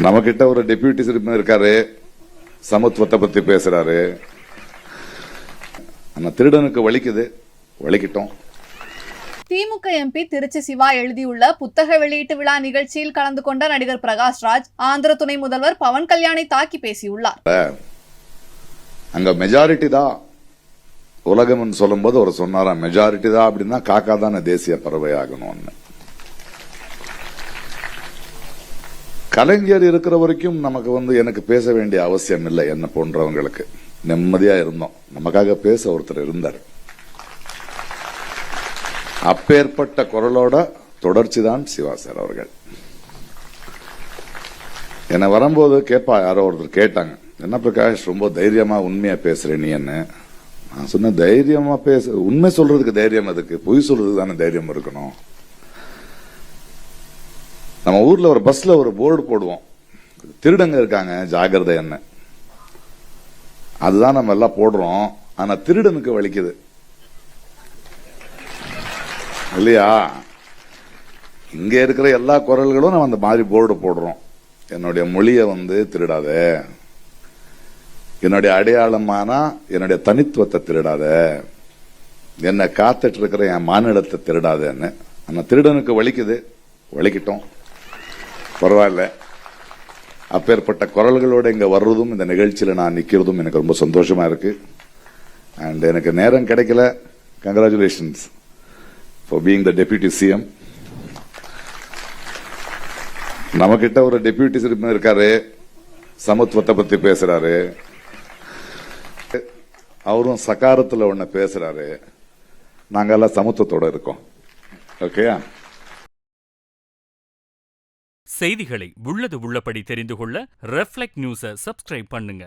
நம்ம கிட்ட ஒரு டெபியூட்டி சிஎம் இருக்காரு, சமத்துவத்தை பத்தி பேசுறாரு. ஆனா திருடனுக்கு வலிக்குது, வலிக்கிட்டோம். திமுக எம்பி திருச்சி சிவா எழுதியுள்ள புத்தக வெளியீட்டு விழா நிகழ்ச்சியில் கலந்து கொண்ட நடிகர் பிரகாஷ்ராஜ் ஆந்திர துணை முதல்வர் பவன் கல்யாணை தாக்கி பேசியுள்ளார். அங்க மெஜாரிட்டி தான் உலகம் சொல்லும் போது அவர் சொன்னாரா, மெஜாரிட்டி தான் அப்படின்னா காக்கா தானே தேசிய பறவை ஆகணும்னு. கலைஞர் இருக்கிற வரைக்கும் நமக்கு எனக்கு பேச வேண்டிய அவசியம் இல்லை. என்ன போன்றவங்களுக்கு நிம்மதியா இருந்தோம். நமக்காக பேச ஒருத்தர் இருந்தார். அப்பேற்பட்ட குரலோட தொடர்ச்சி தான் சிவா சார் அவர்கள். என்ன வரும்போது யாரோ ஒருத்தர் கேட்டாங்க, என்ன பிரகாஷ் ரொம்ப தைரியமா உண்மையா பேசுற நீ என்ன? நான் சொன்ன, தைரியமா உண்மை சொல்றதுக்கு தைரியம் எதுக்கு, பொய் சொல்றதுக்கு தானே தைரியம் இருக்கணும். நம்ம ஊர்ல ஒரு பஸ்ல ஒரு போர்டு போடுவோம், திருடங்க இருக்காங்க ஜாகிரதை என்ன. அதுதான் நம்ம எல்லாம் போடுறோம். ஆனா திருடனுக்கு வலிக்குது இல்லையா? இங்க இருக்கிற எல்லா குரல்களும் நம்ம அந்த மாதிரி போர்டு போடுறோம். என்னுடைய மொழியை திருடாத, என்னுடைய அடையாளமான என்னுடைய தனித்துவத்தை திருடாத, என்ன காத்துட்டு இருக்கிற என் மாநிலத்தை திருடாதன்னு. ஆனா திருடனுக்கு வலிக்குது, வலிக்கிட்டோம், பரவாயில்ல. அப்பேற்பட்ட குரல்களோட இங்க வர்றதும் இந்த நிகழ்ச்சியில நான் நிக்கிறதும் எனக்கு ரொம்ப சந்தோஷமா இருக்கு. அண்ட் எனக்கு நேரம் கிடைக்கல. Congratulations for being the deputy CM. நம்ம கிட்ட ஒரு டெபியூட்டி சிஎம் இருக்காரு, சமத்துவத்தை பத்தி பேசுறாரு. அவரும் சகாரத்துல ஒண்ணு பேசுறாரு. நாங்க எல்லாம் சமத்துவத்தோட இருக்கோம். ஓகேயா? செய்திகளை உள்ளது உள்ளபடி தெரிந்து கொள்ள ரெஃப்ளெக்ட் நியூஸை சப்ஸ்கிரைப் பண்ணுங்க.